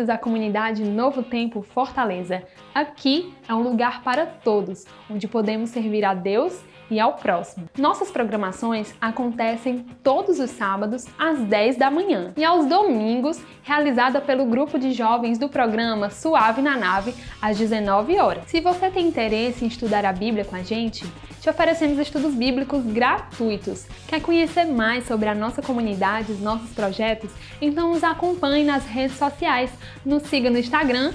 bem-vindos à comunidade Novo Tempo Fortaleza. Aqui é um lugar para todos, onde podemos servir a Deus e ao próximo. Nossas programações acontecem todos os sábados às 10 da manhã e aos domingos, realizada pelo grupo de jovens do programa Suave na Nave, às 19 horas. Se você tem interesse em estudar a Bíblia com a gente, te oferecemos estudos bíblicos gratuitos. Quer conhecer mais sobre a nossa comunidade, os nossos projetos? Então nos acompanhe nas redes sociais. Nos siga no Instagram,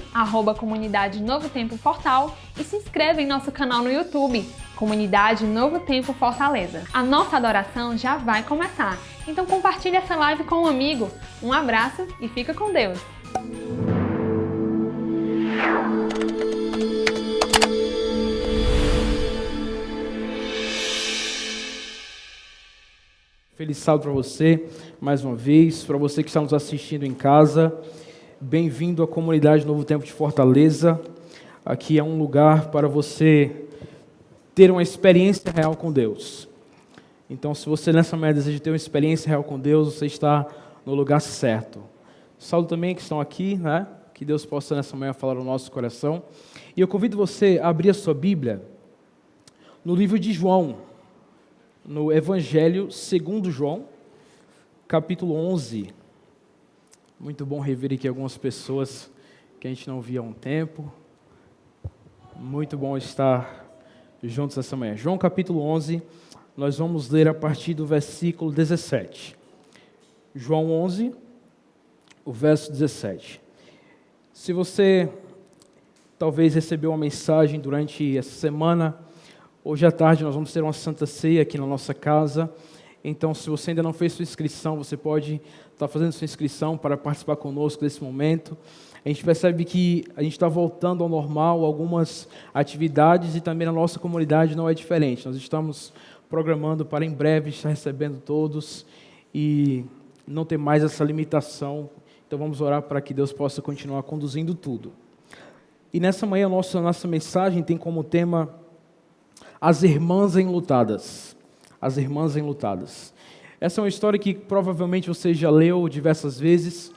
@comunidade Novo Tempo Fortal, e se inscreva em nosso canal no YouTube, Comunidade Novo Tempo Fortaleza. A nossa adoração já vai começar, então compartilhe essa live com um amigo. Um abraço e fica com Deus! Feliz sábado para você, mais uma vez, para você que está nos assistindo em casa. Bem-vindo à comunidade Novo Tempo de Fortaleza. Aqui é um lugar para você ter uma experiência real com Deus. Então, se você nessa manhã deseja ter uma experiência real com Deus, você está no lugar certo. Saúdo também que estão aqui, né? Que Deus possa nessa manhã falar no nosso coração. E eu convido você a abrir a sua Bíblia no livro de João, no Evangelho segundo João, capítulo 11. Muito bom rever aqui algumas pessoas que a gente não via há um tempo. Muito bom estar juntos essa manhã. João capítulo 11, nós vamos ler a partir do versículo 17. João 11, o verso 17. Se você talvez recebeu uma mensagem durante essa semana, hoje à tarde nós vamos ter uma Santa Ceia aqui na nossa casa. Então, se você ainda não fez sua inscrição, você pode estar fazendo sua inscrição para participar conosco desse momento. A gente percebe que a gente está voltando ao normal, algumas atividades, e também a nossa comunidade não é diferente. Nós estamos programando para em breve estar recebendo todos e não ter mais essa limitação. Então vamos orar para que Deus possa continuar conduzindo tudo. E nessa manhã a nossa mensagem tem como tema as irmãs enlutadas. As irmãs enlutadas. Essa é uma história que provavelmente você já leu diversas vezes,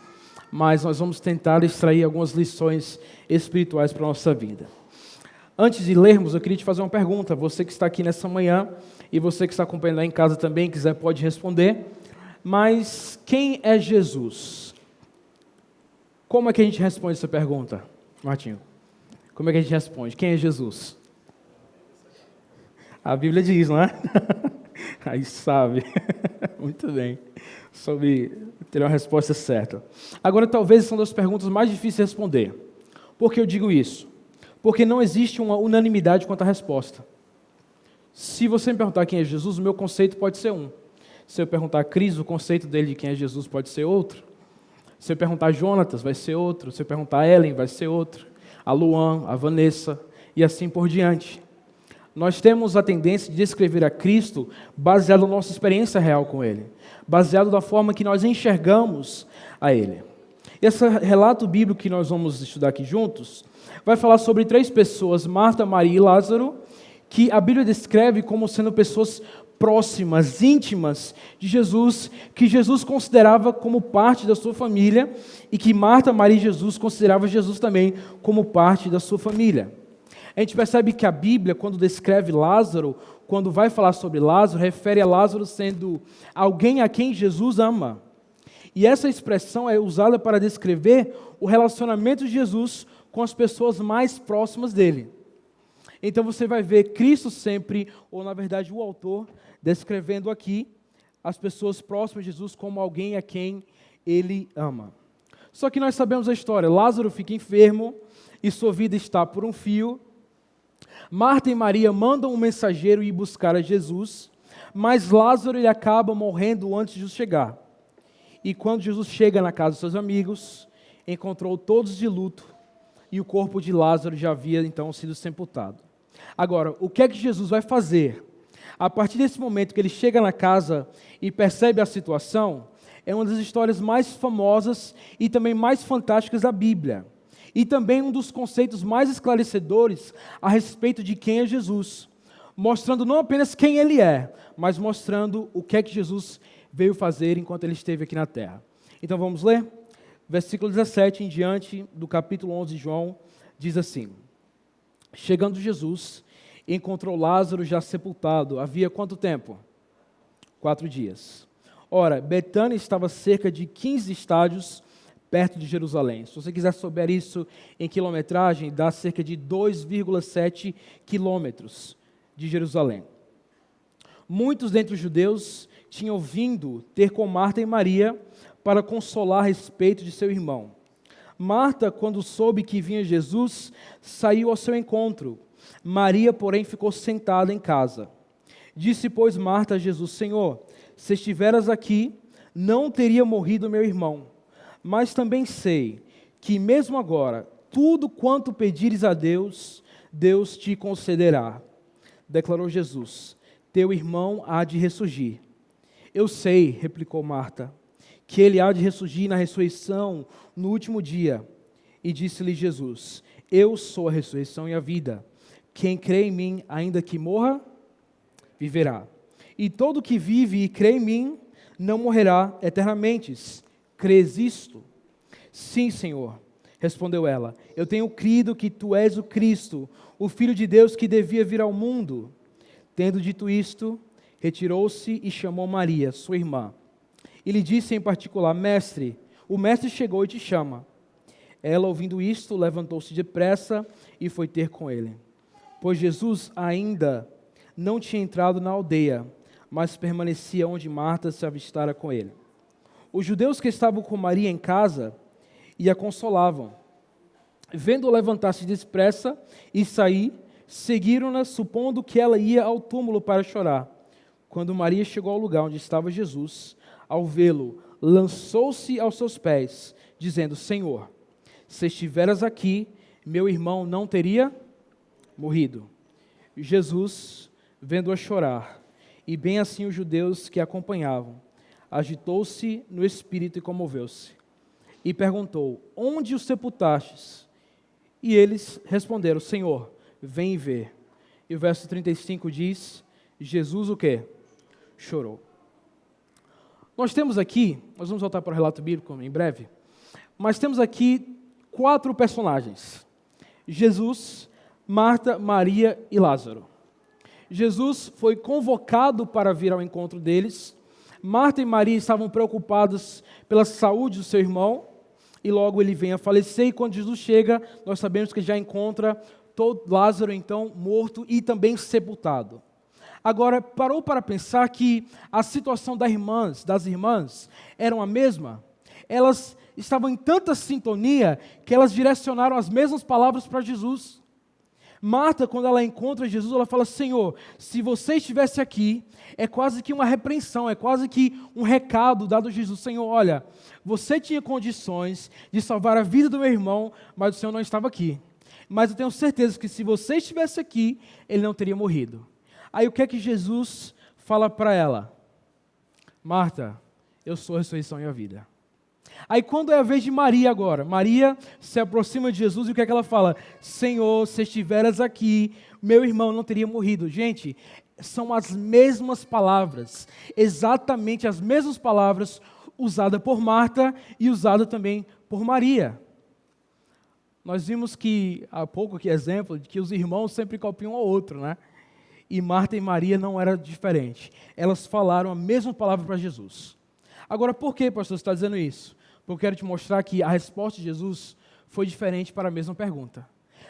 mas nós vamos tentar extrair algumas lições espirituais para a nossa vida. Antes de lermos, eu queria te fazer uma pergunta. Você que está aqui nessa manhã e você que está acompanhando lá em casa também, quiser pode responder. Mas quem é Jesus? Como é que a gente responde essa pergunta, Martinho? Como é que a gente responde? Quem é Jesus? A Bíblia diz, não é? Aí sabe. Muito bem. Soube ter uma resposta certa. Agora, talvez são das perguntas mais difíceis de responder. Por que eu digo isso? Porque não existe uma unanimidade quanto à resposta. Se você me perguntar quem é Jesus, o meu conceito pode ser um. Se eu perguntar a Cris, o conceito dele de quem é Jesus pode ser outro. Se eu perguntar a Jonatas, vai ser outro. Se eu perguntar a Ellen, vai ser outro. A Luan, a Vanessa, e assim por diante. Nós temos a tendência de descrever a Cristo baseado na nossa experiência real com Ele, baseado na forma que nós enxergamos a Ele. Esse relato bíblico que nós vamos estudar aqui juntos vai falar sobre 3 pessoas, Marta, Maria e Lázaro, que a Bíblia descreve como sendo pessoas próximas, íntimas de Jesus, que Jesus considerava como parte da sua família e que Marta, Maria e Jesus consideravam Jesus também como parte da sua família. A gente percebe que a Bíblia, quando descreve Lázaro, quando vai falar sobre Lázaro, refere a Lázaro sendo alguém a quem Jesus ama. E essa expressão é usada para descrever o relacionamento de Jesus com as pessoas mais próximas dele. Então você vai ver Cristo sempre, ou na verdade o autor, descrevendo aqui as pessoas próximas de Jesus como alguém a quem ele ama. Só que nós sabemos a história. Lázaro fica enfermo e sua vida está por um fio. Marta e Maria mandam um mensageiro ir buscar a Jesus, mas Lázaro ele acaba morrendo antes de Jesus chegar. E quando Jesus chega na casa dos seus amigos, encontrou todos de luto e o corpo de Lázaro já havia então sido sepultado. Agora, o que é que Jesus vai fazer? A partir desse momento que ele chega na casa e percebe a situação, é uma das histórias mais famosas e também mais fantásticas da Bíblia. E também um dos conceitos mais esclarecedores a respeito de quem é Jesus, mostrando não apenas quem ele é, mas mostrando o que é que Jesus veio fazer enquanto ele esteve aqui na terra. Então vamos ler? versículo 17 em diante do capítulo 11 de João, diz assim: chegando Jesus, encontrou Lázaro já sepultado. Havia quanto tempo? 4 dias. Ora, Betânia estava a cerca de 15 estádios perto de Jerusalém. Se você quiser saber isso em quilometragem, dá cerca de 2,7 quilômetros de Jerusalém. Muitos dentre os judeus tinham vindo ter com Marta e Maria para consolar a respeito de seu irmão. Marta, quando soube que vinha Jesus, saiu ao seu encontro. Maria, porém, ficou sentada em casa. Disse, pois, Marta a Jesus: Senhor, se estiveras aqui, não teria morrido meu irmão. Mas também sei que, mesmo agora, tudo quanto pedires a Deus, Deus te concederá. Declarou Jesus: teu irmão há de ressurgir. Eu sei, replicou Marta, que ele há de ressurgir na ressurreição no último dia. E disse-lhe Jesus: eu sou a ressurreição e a vida. Quem crê em mim, ainda que morra, viverá. E todo que vive e crê em mim, não morrerá eternamente. Crês isto? Sim, Senhor, respondeu ela. Eu tenho crido que tu és o Cristo, o Filho de Deus que devia vir ao mundo. Tendo dito isto, retirou-se e chamou Maria, sua irmã. E lhe disse em particular: Mestre, o mestre chegou e te chama. Ela, ouvindo isto, levantou-se depressa e foi ter com ele. Pois Jesus ainda não tinha entrado na aldeia, mas permanecia onde Marta se avistara com ele. Os judeus que estavam com Maria em casa e a consolavam, vendo-a levantar-se depressa e sair, seguiram-na, supondo que ela ia ao túmulo para chorar. Quando Maria chegou ao lugar onde estava Jesus, ao vê-lo, lançou-se aos seus pés, dizendo: Senhor, se estiveras aqui, meu irmão não teria morrido. Jesus, vendo-a chorar, e bem assim os judeus que a acompanhavam, agitou-se no espírito e comoveu-se. E perguntou: onde o sepultastes? E eles responderam: Senhor, vem ver. E o verso 35 diz: Jesus o quê? Chorou. Nós temos aqui, nós vamos voltar para o relato bíblico em breve, mas temos aqui 4 personagens: Jesus, Marta, Maria e Lázaro. Jesus foi convocado para vir ao encontro deles. Marta e Maria estavam preocupadas pela saúde do seu irmão, e logo ele vem a falecer, e quando Jesus chega, nós sabemos que já encontra todo Lázaro então morto e também sepultado. Agora, parou para pensar que a situação das irmãs era a mesma? Elas estavam em tanta sintonia que elas direcionaram as mesmas palavras para Jesus. Marta, quando ela encontra Jesus, ela fala: Senhor, se você estivesse aqui, é quase que uma repreensão, é quase que um recado dado a Jesus: Senhor, olha, você tinha condições de salvar a vida do meu irmão, mas o Senhor não estava aqui. Mas eu tenho certeza que se você estivesse aqui, ele não teria morrido. Aí o que é que Jesus fala para ela? Marta, eu sou a ressurreição e a vida. Aí quando é a vez de Maria agora, Maria se aproxima de Jesus e o que é que ela fala? Senhor, se estiveras aqui, meu irmão não teria morrido. Gente, são as mesmas palavras, exatamente as mesmas palavras usadas por Marta e usadas também por Maria. Nós vimos que, há pouco aqui exemplo, de que os irmãos sempre copiam um ao outro, né? E Marta e Maria não era diferente. Elas falaram a mesma palavra para Jesus. Agora, por que, pastor, você está dizendo isso? Porque eu quero te mostrar que a resposta de Jesus foi diferente para a mesma pergunta.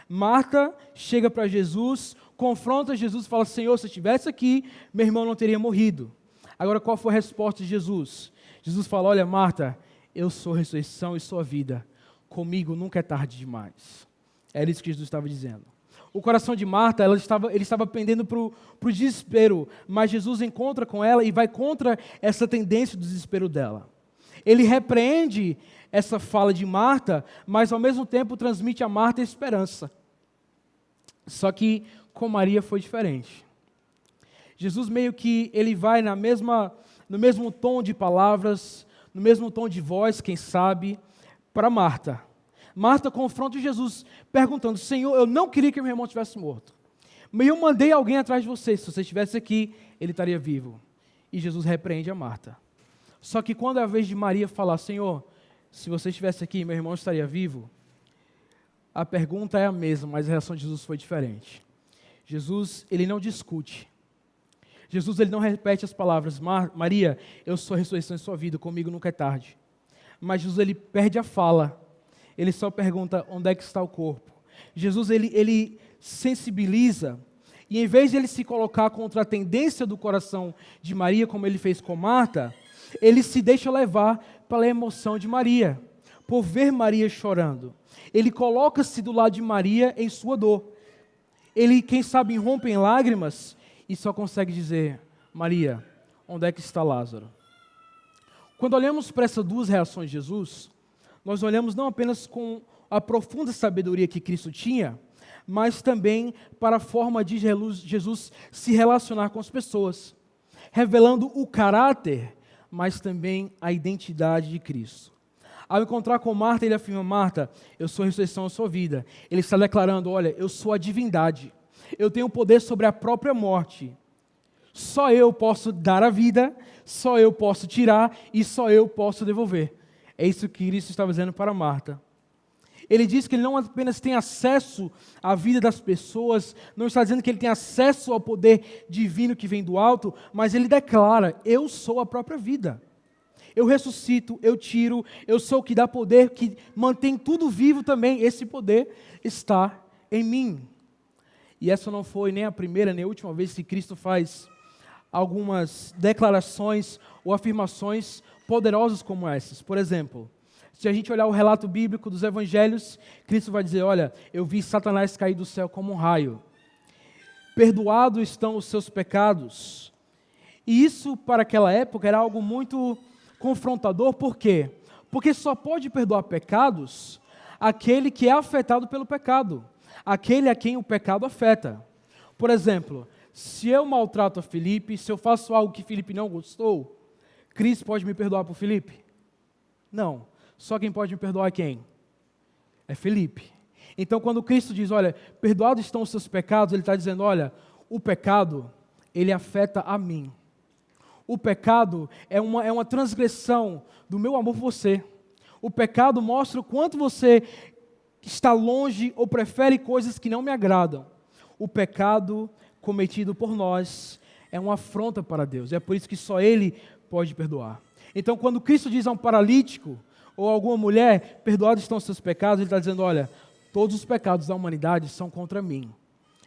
Marta chega para Jesus, confronta Jesus e fala: Senhor, se eu estivesse aqui, meu irmão não teria morrido. Agora, qual foi a resposta de Jesus? Jesus fala: olha, Marta, eu sou a ressurreição e sou a vida. Comigo nunca é tarde demais. Era isso que Jesus estava dizendo. O coração de Marta, ele estava pendendo para o desespero, mas Jesus encontra com ela e vai contra essa tendência do desespero dela. Ele repreende essa fala de Marta, mas ao mesmo tempo transmite a Marta esperança. Só que com Maria foi diferente. Jesus meio que ele vai no mesmo tom de palavras, no mesmo tom de voz, quem sabe, para Marta. Marta confronta Jesus, perguntando: Senhor, eu não queria que meu irmão tivesse morto, mas eu mandei alguém atrás de você, se você estivesse aqui, ele estaria vivo. E Jesus repreende a Marta. Só que quando é a vez de Maria falar: Senhor, se você estivesse aqui, meu irmão estaria vivo? A pergunta é a mesma, mas a reação de Jesus foi diferente. Jesus, ele não discute. Jesus, ele não repete as palavras, Maria, eu sou a ressurreição em sua vida, comigo nunca é tarde. Mas Jesus, ele perde a fala. Ele só pergunta, onde é que está o corpo? Jesus, ele sensibiliza, e em vez de ele se colocar contra a tendência do coração de Maria, como ele fez com Marta, ele se deixa levar pela emoção de Maria, por ver Maria chorando. Ele coloca-se do lado de Maria em sua dor. Ele, quem sabe, irrompe em lágrimas e só consegue dizer, Maria, onde é que está Lázaro? Quando olhamos para essas duas reações de Jesus, nós olhamos não apenas com a profunda sabedoria que Cristo tinha, mas também para a forma de Jesus se relacionar com as pessoas, revelando o caráter, mas também a identidade de Cristo. Ao encontrar com Marta, ele afirma, Marta, eu sou a ressurreição, eu sou a vida. Ele está declarando, olha, eu sou a divindade, eu tenho poder sobre a própria morte. Só eu posso dar a vida, só eu posso tirar e só eu posso devolver. É isso que Cristo estava dizendo para Marta. Ele diz que ele não apenas tem acesso à vida das pessoas, não está dizendo que ele tem acesso ao poder divino que vem do alto, mas ele declara, eu sou a própria vida. Eu ressuscito, eu tiro, eu sou o que dá poder, que mantém tudo vivo também, esse poder está em mim. E essa não foi nem a primeira nem a última vez que Cristo faz algumas declarações ou afirmações poderosas como essas. Por exemplo, se a gente olhar o relato bíblico dos evangelhos, Cristo vai dizer, olha, eu vi Satanás cair do céu como um raio. Perdoados estão os seus pecados. E isso, para aquela época, era algo muito confrontador. Por quê? Porque só pode perdoar pecados aquele que é afetado pelo pecado, aquele a quem o pecado afeta. Por exemplo, se eu maltrato a Felipe, se eu faço algo que Felipe não gostou, Cristo pode me perdoar por Felipe? Não. Só quem pode me perdoar é quem? É Felipe. Então, quando Cristo diz, olha, perdoados estão os seus pecados, ele está dizendo, olha, o pecado, ele afeta a mim. O pecado é uma transgressão do meu amor por você. O pecado mostra o quanto você está longe ou prefere coisas que não me agradam. O pecado cometido por nós é uma afronta para Deus. É por isso que só Ele pode perdoar. Então, quando Cristo diz a um paralítico ou a alguma mulher, perdoados estão os seus pecados, Ele está dizendo, olha, todos os pecados da humanidade são contra mim.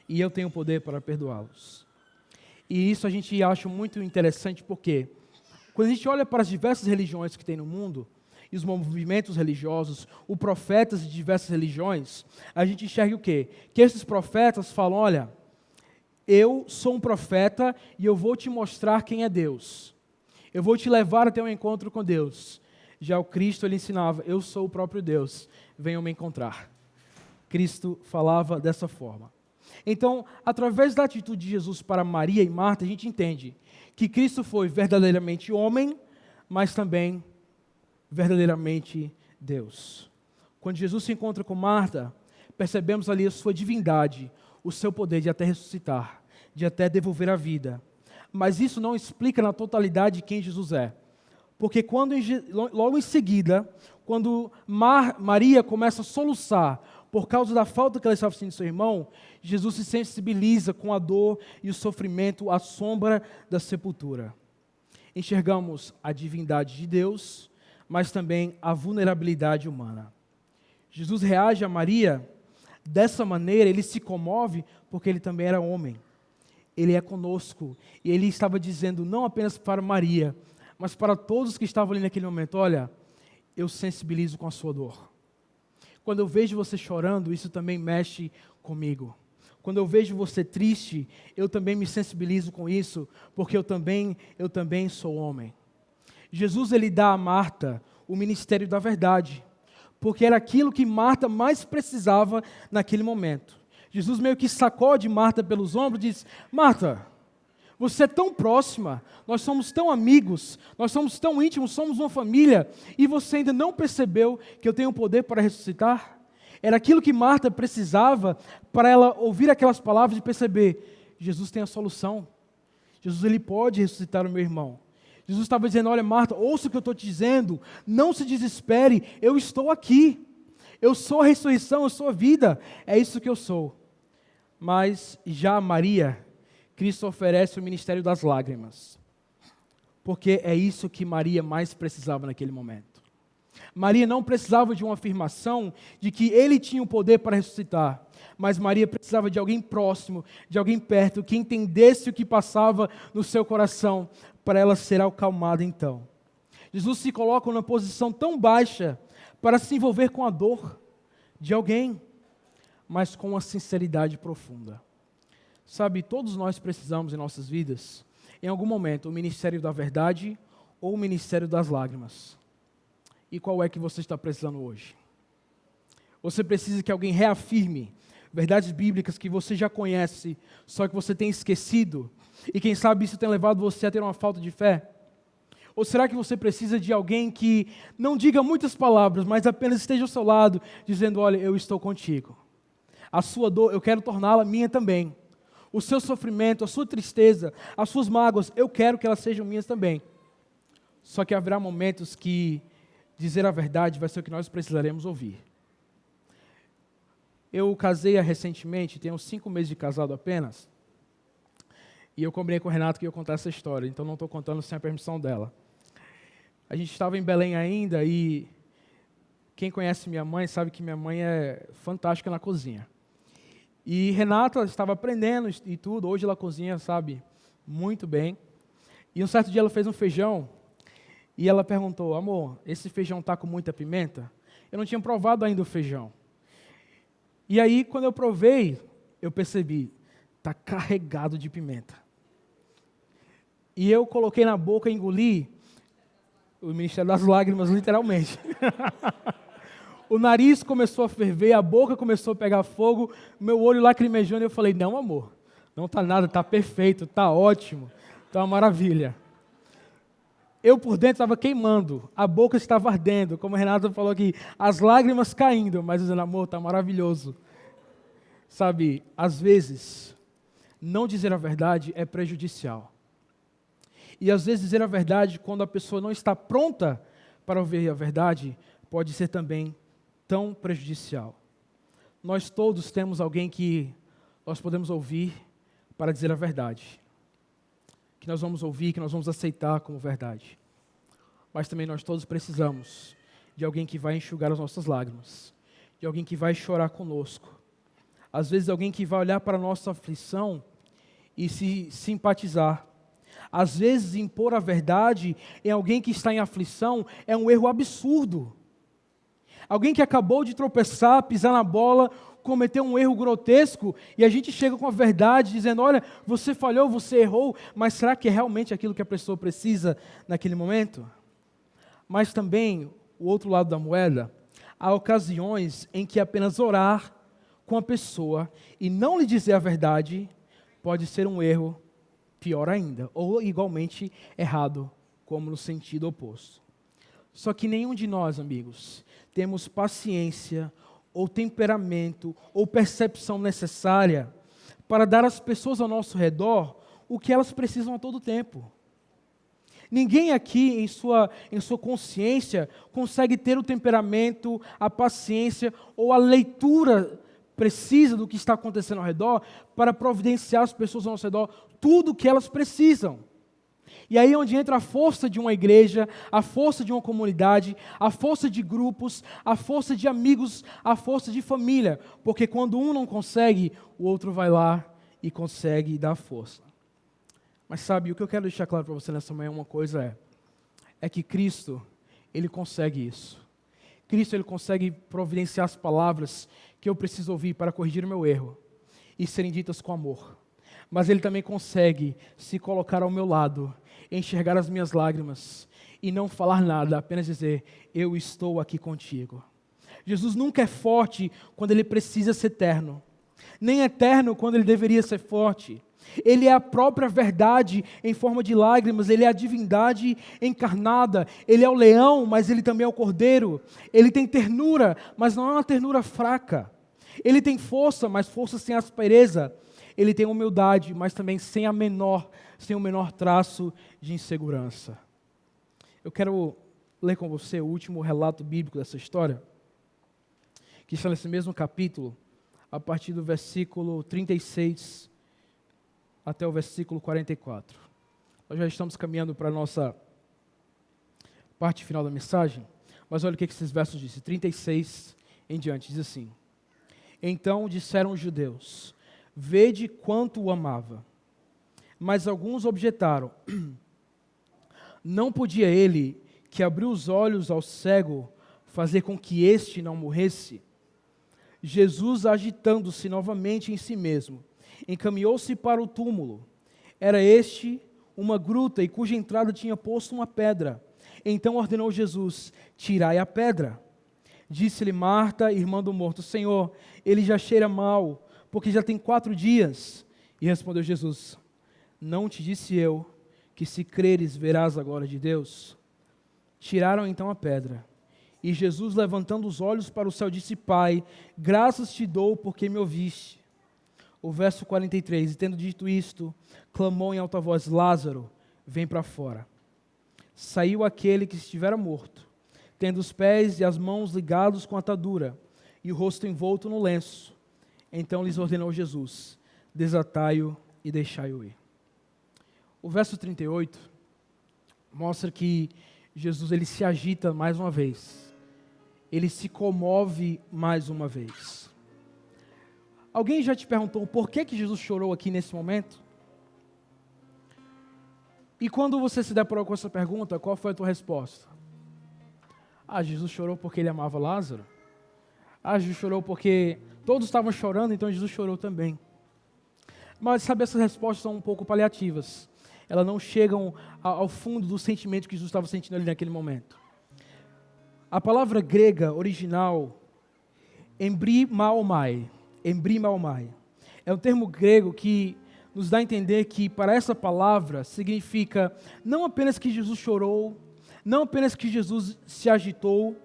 E eu tenho poder para perdoá-los. E isso a gente acha muito interessante porque quando a gente olha para as diversas religiões que tem no mundo, e os movimentos religiosos, os profetas de diversas religiões, a gente enxerga o quê? Que esses profetas falam, olha, eu sou um profeta e eu vou te mostrar quem é Deus. Eu vou te levar até um encontro com Deus. Já o Cristo, ele ensinava, eu sou o próprio Deus, venham me encontrar. Cristo falava dessa forma. Então, através da atitude de Jesus para Maria e Marta, a gente entende que Cristo foi verdadeiramente homem, mas também verdadeiramente Deus. Quando Jesus se encontra com Marta, percebemos ali a sua divindade, o seu poder de até ressuscitar, de até devolver a vida. Mas isso não explica na totalidade quem Jesus é. Porque logo em seguida, quando Maria começa a soluçar por causa da falta que ela estava sentindo do seu irmão, Jesus se sensibiliza com a dor e o sofrimento à sombra da sepultura. Enxergamos a divindade de Deus, mas também a vulnerabilidade humana. Jesus reage a Maria dessa maneira, ele se comove porque ele também era homem. Ele é conosco. E ele estava dizendo não apenas para Maria, mas para todos que estavam ali naquele momento, olha, eu sensibilizo com a sua dor. Quando eu vejo você chorando, isso também mexe comigo. Quando eu vejo você triste, eu também me sensibilizo com isso, porque eu também sou homem. Jesus, ele dá a Marta o ministério da verdade, porque era aquilo que Marta mais precisava naquele momento. Jesus meio que sacode Marta pelos ombros e diz, Marta, você é tão próxima, nós somos tão amigos, nós somos tão íntimos, somos uma família, e você ainda não percebeu que eu tenho poder para ressuscitar? Era aquilo que Marta precisava para ela ouvir aquelas palavras e perceber, Jesus tem a solução. Jesus, ele pode ressuscitar o meu irmão. Jesus estava dizendo, olha Marta, ouça o que eu estou te dizendo, não se desespere, eu estou aqui. Eu sou a ressurreição, eu sou a vida, é isso que eu sou. Mas já a Maria, Cristo oferece o ministério das lágrimas. Porque é isso que Maria mais precisava naquele momento. Maria não precisava de uma afirmação de que ele tinha o poder para ressuscitar, mas Maria precisava de alguém próximo, de alguém perto, que entendesse o que passava no seu coração, para ela ser acalmada então. Jesus se coloca numa posição tão baixa para se envolver com a dor de alguém, mas com uma sinceridade profunda. Sabe, todos nós precisamos em nossas vidas, em algum momento, o ministério da verdade ou o ministério das lágrimas. E qual é que você está precisando hoje? Você precisa que alguém reafirme verdades bíblicas que você já conhece, só que você tem esquecido, e quem sabe isso tem levado você a ter uma falta de fé? Ou será que você precisa de alguém que não diga muitas palavras, mas apenas esteja ao seu lado, dizendo, olha, eu estou contigo. A sua dor, eu quero torná-la minha também. O seu sofrimento, a sua tristeza, as suas mágoas, eu quero que elas sejam minhas também. Só que haverá momentos que dizer a verdade vai ser o que nós precisaremos ouvir. Eu casei recentemente, tenho 5 meses de casado apenas, e eu combinei com o Renato que ia contar essa história, então não estou contando sem a permissão dela. A gente estava em Belém ainda, e quem conhece minha mãe sabe que minha mãe é fantástica na cozinha. E Renata estava aprendendo e tudo, hoje ela cozinha, sabe, muito bem. E um certo dia ela fez um feijão, e ela perguntou, amor, esse feijão está com muita pimenta? Eu não tinha provado ainda o feijão. E aí, quando eu provei, eu percebi, está carregado de pimenta. E eu coloquei na boca e engoli o ministério das lágrimas, literalmente. O nariz começou a ferver, a boca começou a pegar fogo, meu olho lacrimejando, e eu falei, não amor, não está nada, está perfeito, está ótimo, está uma maravilha. Eu por dentro estava queimando, a boca estava ardendo, como a Renata falou aqui, as lágrimas caindo, mas dizendo, amor, está maravilhoso. Sabe, às vezes, não dizer a verdade é prejudicial. E às vezes dizer a verdade, quando a pessoa não está pronta para ouvir a verdade, pode ser também tão prejudicial. Nós todos temos alguém que nós podemos ouvir para dizer a verdade. Que nós vamos ouvir, que nós vamos aceitar como verdade. Mas também nós todos precisamos de alguém que vai enxugar as nossas lágrimas. De alguém que vai chorar conosco. Às vezes alguém que vai olhar para a nossa aflição e se simpatizar. Às vezes impor a verdade em alguém que está em aflição é um erro absurdo. Alguém que acabou de tropeçar, pisar na bola, cometeu um erro grotesco, e a gente chega com a verdade dizendo, olha, você falhou, você errou, mas será que é realmente aquilo que a pessoa precisa naquele momento? Mas também, o outro lado da moeda, há ocasiões em que apenas orar com a pessoa e não lhe dizer a verdade pode ser um erro pior ainda, ou igualmente errado, como no sentido oposto. Só que nenhum de nós, amigos, temos paciência, ou temperamento, ou percepção necessária para dar às pessoas ao nosso redor o que elas precisam a todo tempo. Ninguém aqui, em sua consciência, consegue ter o temperamento, a paciência ou a leitura precisa do que está acontecendo ao redor para providenciar às pessoas ao nosso redor tudo o que elas precisam. E aí é onde entra a força de uma igreja, a força de uma comunidade, a força de grupos, a força de amigos, a força de família. Porque quando um não consegue, o outro vai lá e consegue dar força. Mas sabe, o que eu quero deixar claro para você nessa manhã, uma coisa é que Cristo, Ele consegue isso. Cristo, Ele consegue providenciar as palavras que eu preciso ouvir para corrigir o meu erro e serem ditas com amor. Mas Ele também consegue se colocar ao meu lado, enxergar as minhas lágrimas e não falar nada, apenas dizer, eu estou aqui contigo. Jesus nunca é forte quando Ele precisa ser eterno, nem eterno quando Ele deveria ser forte. Ele é a própria verdade em forma de lágrimas, Ele é a divindade encarnada, Ele é o leão, mas Ele também é o cordeiro. Ele tem ternura, mas não é uma ternura fraca. Ele tem força, mas força sem aspereza. Ele tem humildade, mas também sem o menor traço de insegurança. eu quero ler com você o último relato bíblico dessa história, que está nesse mesmo capítulo, a partir do versículo 36 até o versículo 44. Nós já estamos caminhando para a nossa parte final da mensagem, mas olha o que esses versos dizem, 36 em diante, diz assim: Então disseram os judeus, vede quanto o amava. Mas alguns objetaram, não podia ele, que abriu os olhos ao cego, fazer com que este não morresse? Jesus, agitando-se novamente em si mesmo, encaminhou-se para o túmulo. Era este uma gruta, e cuja entrada tinha posto uma pedra. Então ordenou Jesus, tirai a pedra. Disse-lhe Marta, irmã do morto, Senhor, ele já cheira mal, porque já tem 4 dias. E respondeu Jesus, não te disse eu, que se creres verás a glória de Deus? Tiraram então a pedra. E Jesus, levantando os olhos para o céu, disse, Pai, graças te dou, porque me ouviste. O verso 43, e tendo dito isto, clamou em alta voz, Lázaro, vem para fora. Saiu aquele que estivera morto, tendo os pés e as mãos ligados com atadura, e o rosto envolto no lenço. Então lhes ordenou Jesus, desatai-o e deixai-o ir. O verso 38 mostra que Jesus ele se agita mais uma vez. Ele se comove mais uma vez. Alguém já te perguntou por que Jesus chorou aqui nesse momento? E quando você se deparou com essa pergunta, qual foi a tua resposta? Jesus chorou porque ele amava Lázaro? Jesus chorou porque todos estavam chorando, então Jesus chorou também. Mas sabe, essas respostas são um pouco paliativas. Elas não chegam ao fundo do sentimento que Jesus estava sentindo ali naquele momento. A palavra grega original, embrimaomai, é um termo grego que nos dá a entender que para essa palavra significa não apenas que Jesus chorou, não apenas que Jesus se agitou,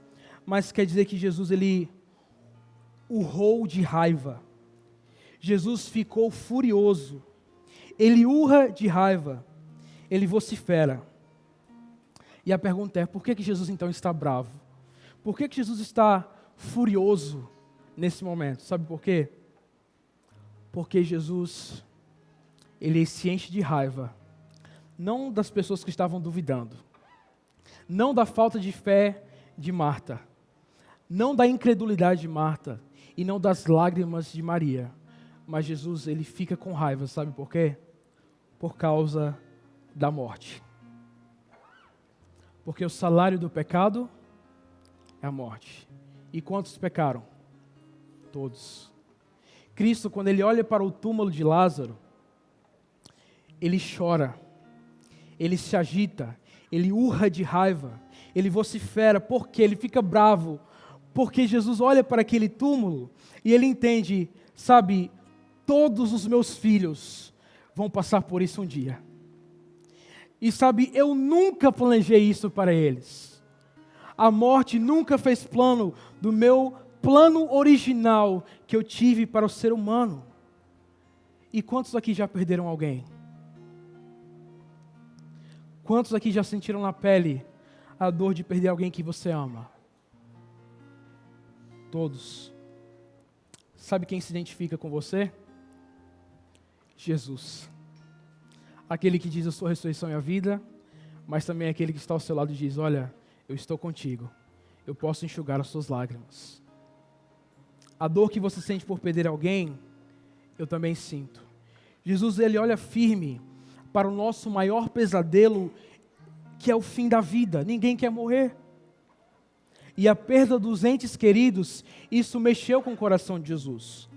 mas quer dizer que Jesus ele urrou de raiva. Jesus ficou furioso. Ele urra de raiva. Ele vocifera. E a pergunta é, por que Jesus então está bravo? Por que Jesus está furioso nesse momento? Sabe por quê? Porque Jesus, ele se enche de raiva, não das pessoas que estavam duvidando, não da falta de fé de Marta, não da incredulidade de Marta, e não das lágrimas de Maria, mas Jesus, ele fica com raiva, sabe por quê? Por causa da morte. Porque o salário do pecado é a morte. E quantos pecaram? Todos. Cristo, quando ele olha para o túmulo de Lázaro, ele chora, ele se agita, ele urra de raiva, ele vocifera, porque ele fica bravo, porque Jesus olha para aquele túmulo e ele entende, sabe, todos os meus filhos vão passar por isso um dia. E sabe, eu nunca planejei isso para eles. A morte nunca fez plano do meu plano original que eu tive para o ser humano. E quantos aqui já perderam alguém? Quantos aqui já sentiram na pele a dor de perder alguém que você ama? Todos. Sabe quem se identifica com você? Jesus. Aquele que diz, eu sou a ressurreição e a vida, mas também aquele que está ao seu lado e diz, olha, eu estou contigo, eu posso enxugar as suas lágrimas. A dor que você sente por perder alguém, eu também sinto. Jesus, ele olha firme para o nosso maior pesadelo, que é o fim da vida. Ninguém quer morrer. E a perda dos entes queridos, isso mexeu com o coração de Jesus.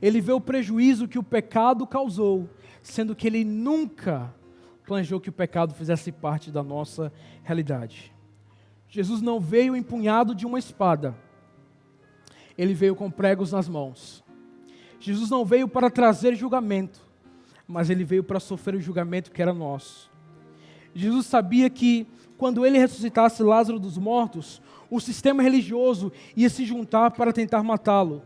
Ele vê o prejuízo que o pecado causou, sendo que ele nunca planejou que o pecado fizesse parte da nossa realidade. Jesus não veio empunhado de uma espada. Ele veio com pregos nas mãos. Jesus não veio para trazer julgamento, mas ele veio para sofrer o julgamento que era nosso. Jesus sabia que quando ele ressuscitasse Lázaro dos mortos, o sistema religioso ia se juntar para tentar matá-lo.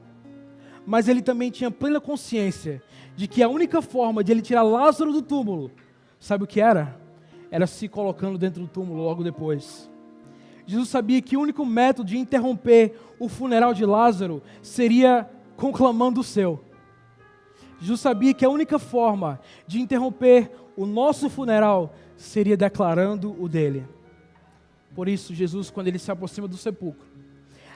Mas ele também tinha plena consciência de que a única forma de ele tirar Lázaro do túmulo, sabe o que era? era se colocando dentro do túmulo logo depois. Jesus sabia que o único método de interromper o funeral de Lázaro seria conclamando o seu. Jesus sabia que a única forma de interromper o nosso funeral seria declarando o dele. Por isso, Jesus, quando ele se aproxima do sepulcro,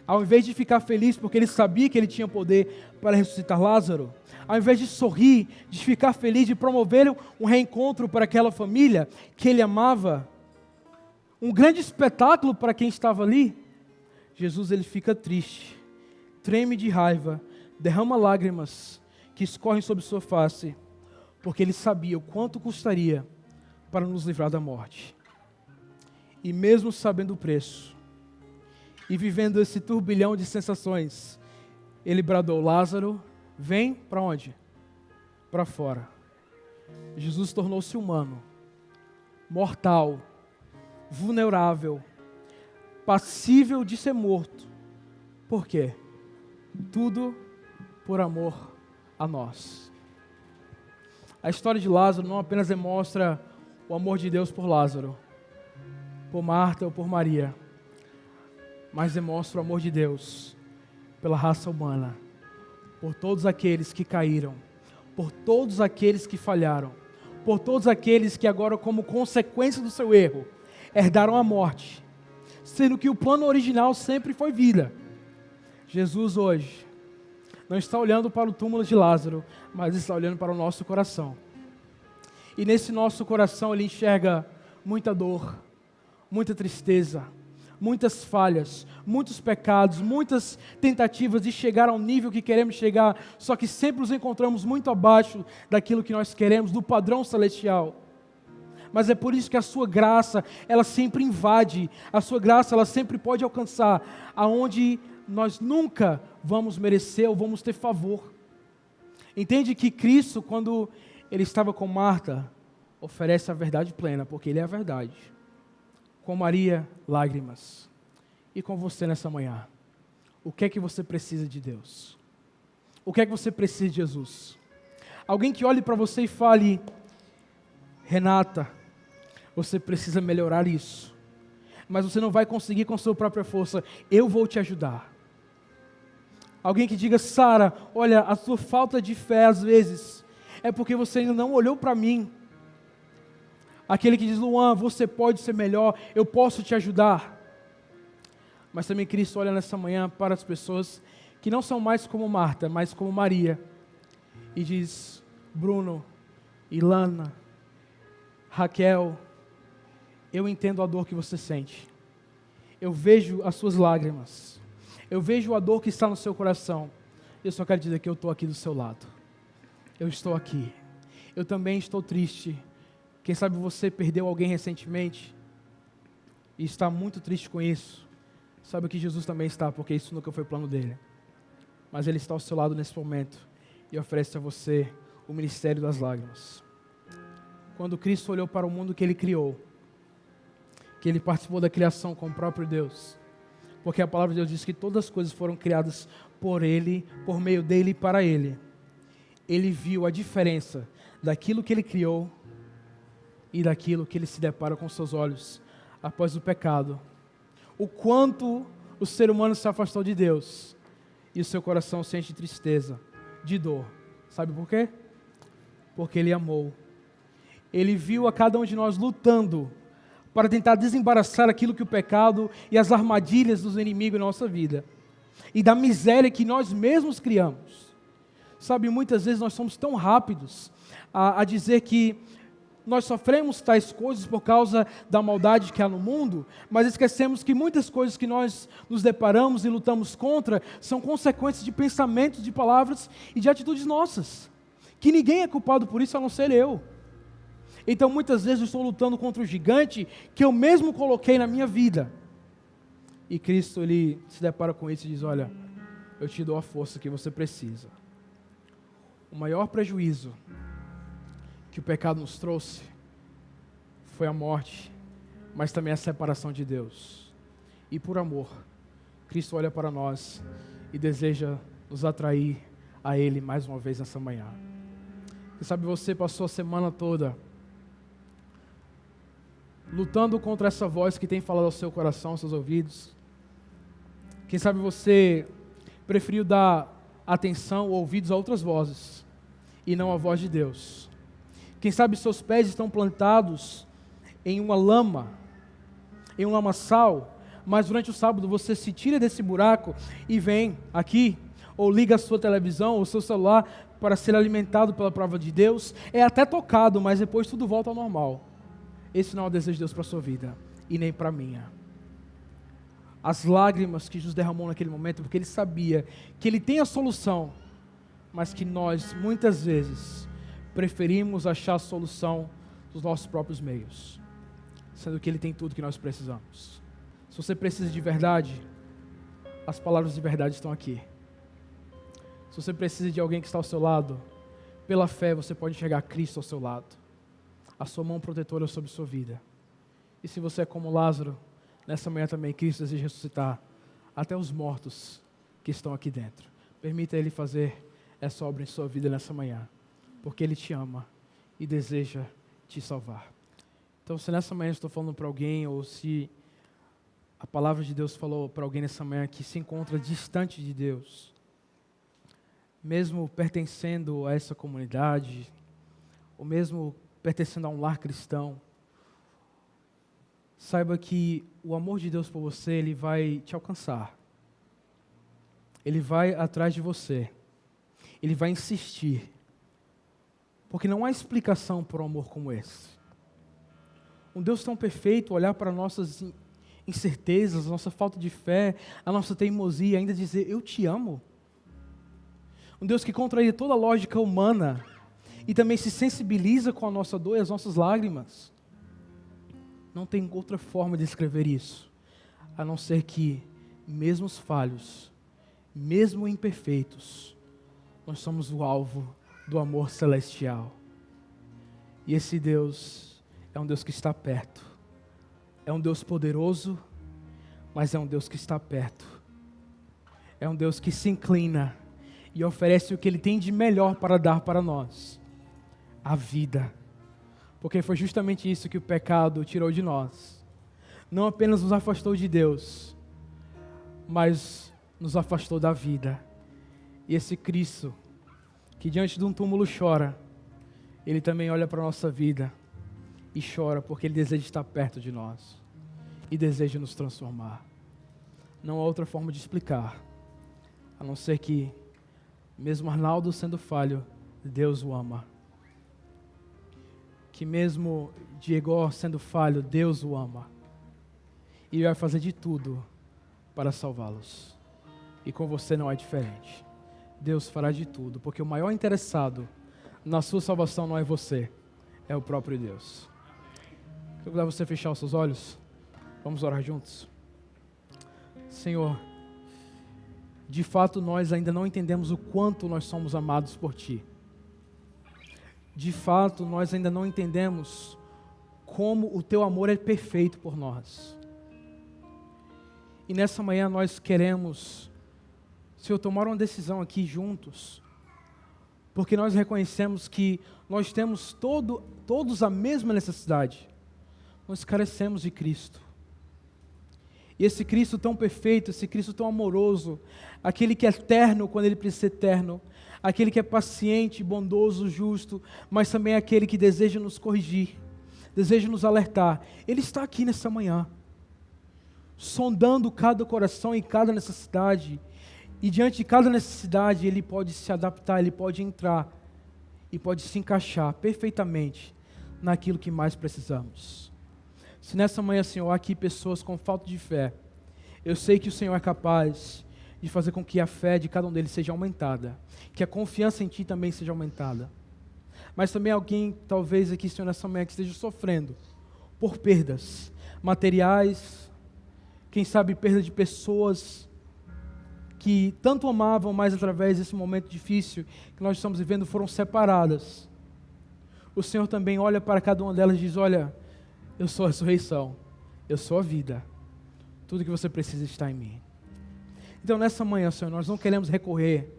ao invés de ficar feliz porque ele sabia que ele tinha poder para ressuscitar Lázaro, ao invés de sorrir, de ficar feliz, de promover um reencontro para aquela família que ele amava, um grande espetáculo para quem estava ali, Jesus ele fica triste, treme de raiva, derrama lágrimas que escorrem sobre sua face, porque ele sabia o quanto custaria para nos livrar da morte. E mesmo sabendo o preço, e vivendo esse turbilhão de sensações, ele bradou: Lázaro, vem para onde? Para fora. Jesus tornou-se humano, mortal, vulnerável, passível de ser morto. Por quê? Tudo por amor a nós. A história de Lázaro não apenas demonstra o amor de Deus por Lázaro, por Marta ou por Maria, mas demonstra o amor de Deus pela raça humana, por todos aqueles que caíram, por todos aqueles que falharam, por todos aqueles que agora, como consequência do seu erro, herdaram a morte, sendo que o plano original sempre foi vida. Jesus hoje não está olhando para o túmulo de Lázaro, mas está olhando para o nosso coração. E nesse nosso coração ele enxerga muita dor, muita tristeza, muitas falhas, muitos pecados, muitas tentativas de chegar ao nível que queremos chegar, só que sempre nos encontramos muito abaixo daquilo que nós queremos, do padrão celestial. Mas é por isso que a sua graça, ela sempre invade, a sua graça, ela sempre pode alcançar aonde nós nunca vamos merecer ou vamos ter favor. Entende que Cristo, quando ele estava com Marta, oferece a verdade plena, porque ele é a verdade. Com Maria, lágrimas. E com você nessa manhã, o que é que você precisa de Deus? O que é que você precisa de Jesus? Alguém que olhe para você e fale: Renata, você precisa melhorar isso, mas você não vai conseguir com sua própria força, eu vou te ajudar. Alguém que diga: Sara, olha, a sua falta de fé às vezes é porque você ainda não olhou para mim. Aquele que diz: Luan, você pode ser melhor, eu posso te ajudar. Mas também Cristo olha nessa manhã para as pessoas que não são mais como Marta, mas como Maria, e diz: Bruno, Ilana, Raquel, eu entendo a dor que você sente, eu vejo as suas lágrimas, eu vejo a dor que está no seu coração, eu só quero dizer que eu estou aqui do seu lado, eu estou aqui, eu também estou triste. Quem sabe você perdeu alguém recentemente e está muito triste com isso. Sabe que Jesus também está, porque isso nunca foi plano dele. Mas ele está ao seu lado nesse momento e oferece a você o ministério das lágrimas. Quando Cristo olhou para o mundo que ele criou, que ele participou da criação com o próprio Deus, porque a palavra de Deus diz que todas as coisas foram criadas por ele, por meio dele e para ele. Ele viu a diferença daquilo que ele criou e daquilo que ele se depara com seus olhos após o pecado. O quanto o ser humano se afastou de Deus e o seu coração sente tristeza, de dor. Sabe por quê? Porque ele amou. Ele viu a cada um de nós lutando para tentar desembaraçar aquilo que o pecado e as armadilhas dos inimigos na nossa vida e da miséria que nós mesmos criamos. Sabe, muitas vezes nós somos tão rápidos a dizer que nós sofremos tais coisas por causa da maldade que há no mundo, mas esquecemos que muitas coisas que nós nos deparamos e lutamos contra são consequências de pensamentos, de palavras e de atitudes nossas, que ninguém é culpado por isso a não ser eu. Então muitas vezes eu estou lutando contra o gigante que eu mesmo coloquei na minha vida. E Cristo, ele se depara com isso e diz: olha, eu te dou a força que você precisa. O maior prejuízo que o pecado nos trouxe foi a morte, mas também a separação de Deus. E por amor, Cristo olha para nós e deseja nos atrair a Ele mais uma vez nessa manhã. Você sabe, você passou a semana toda lutando contra essa voz que tem falado ao seu coração, aos seus ouvidos. Quem sabe você preferiu dar atenção ou ouvidos a outras vozes e não à voz de Deus. Quem sabe seus pés estão plantados em uma lama, em um lamaçal, mas durante o sábado você se tira desse buraco e vem aqui, ou liga a sua televisão ou o seu celular para ser alimentado pela palavra de Deus, é até tocado, mas depois tudo volta ao normal. Esse não é o desejo de Deus para a sua vida, e nem para a minha. As lágrimas que Jesus derramou naquele momento, porque Ele sabia que Ele tem a solução, mas que nós, muitas vezes, preferimos achar a solução dos nossos próprios meios, sendo que Ele tem tudo que nós precisamos. Se você precisa de verdade, as palavras de verdade estão aqui. Se você precisa de alguém que está ao seu lado, pela fé você pode enxergar Cristo ao seu lado, a sua mão protetora sobre a sua vida. E se você é como Lázaro, nessa manhã também Cristo deseja ressuscitar até os mortos que estão aqui dentro. Permita Ele fazer essa obra em sua vida nessa manhã, porque Ele te ama e deseja te salvar. Então, se nessa manhã eu estou falando para alguém, ou se a palavra de Deus falou para alguém nessa manhã que se encontra distante de Deus, mesmo pertencendo a essa comunidade, ou mesmo pertencendo a um lar cristão, saiba que o amor de Deus por você, Ele vai te alcançar. Ele vai atrás de você. Ele vai insistir. Porque não há explicação para um amor como esse. Um Deus tão perfeito, olhar para nossas incertezas, a nossa falta de fé, a nossa teimosia, e ainda dizer, eu te amo. Um Deus que contraria toda a lógica humana e também se sensibiliza com a nossa dor e as nossas lágrimas. Não tem outra forma de escrever isso, a não ser que, mesmo os falhos, mesmo imperfeitos, nós somos o alvo do amor celestial. E esse Deus é um Deus que está perto. É um Deus poderoso, mas é um Deus que está perto. É um Deus que se inclina e oferece o que Ele tem de melhor para dar para nós: a vida. Porque foi justamente isso que o pecado tirou de nós. Não apenas nos afastou de Deus, mas nos afastou da vida. E esse Cristo, que diante de um túmulo chora, Ele também olha para a nossa vida e chora, porque Ele deseja estar perto de nós e deseja nos transformar. Não há outra forma de explicar, a não ser que, mesmo Arnaldo sendo falho, Deus o ama. Que mesmo Diego sendo falho, Deus o ama. E vai fazer de tudo para salvá-los. E com você não é diferente. Deus fará de tudo, porque o maior interessado na sua salvação não é você, é o próprio Deus. Eu vou dar você fechar os seus olhos. Vamos orar juntos. Senhor, de fato nós ainda não entendemos o quanto nós somos amados por Ti. De fato, nós ainda não entendemos como o Teu amor é perfeito por nós. E nessa manhã nós queremos, Senhor, tomar uma decisão aqui juntos, porque nós reconhecemos que nós temos todos a mesma necessidade. Nós carecemos de Cristo. E esse Cristo tão perfeito, esse Cristo tão amoroso, aquele que é eterno quando Ele precisa ser eterno, aquele que é paciente, bondoso, justo, mas também é aquele que deseja nos corrigir, deseja nos alertar. Ele está aqui nessa manhã, sondando cada coração e cada necessidade, e diante de cada necessidade Ele pode se adaptar, Ele pode entrar e pode se encaixar perfeitamente naquilo que mais precisamos. Se nessa manhã, Senhor, há aqui pessoas com falta de fé, eu sei que o Senhor é capaz de fazer com que a fé de cada um deles seja aumentada, que a confiança em Ti também seja aumentada. Mas também alguém, talvez aqui, Senhor, nessa manhã, que esteja sofrendo por perdas materiais, quem sabe perda de pessoas que tanto amavam, mas através desse momento difícil que nós estamos vivendo, foram separadas. O Senhor também olha para cada uma delas e diz, olha, eu sou a ressurreição, eu sou a vida, tudo que você precisa está em mim. Então nessa manhã, Senhor, nós não queremos recorrer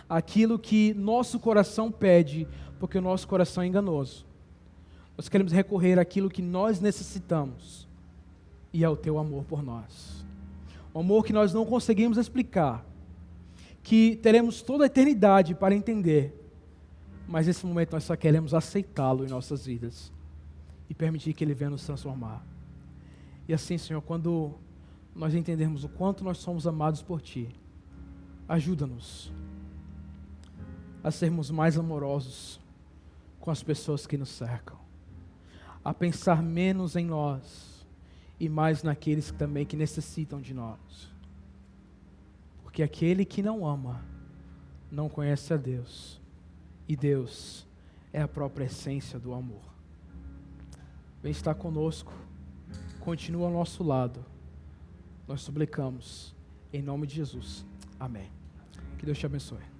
àquilo que nosso coração pede, porque o nosso coração é enganoso. Nós queremos recorrer àquilo que nós necessitamos, e ao teu amor por nós. Um amor que nós não conseguimos explicar, que teremos toda a eternidade para entender, mas nesse momento nós só queremos aceitá-lo em nossas vidas e permitir que Ele venha nos transformar. E assim, Senhor, quando nós entendermos o quanto nós somos amados por Ti, ajuda-nos a sermos mais amorosos com as pessoas que nos cercam, a pensar menos em nós e mais naqueles que também que necessitam de nós. Porque aquele que não ama não conhece a Deus, e Deus é a própria essência do amor. Vem estar conosco, continua ao nosso lado. Nós suplicamos em nome de Jesus. Amém. Que Deus te abençoe.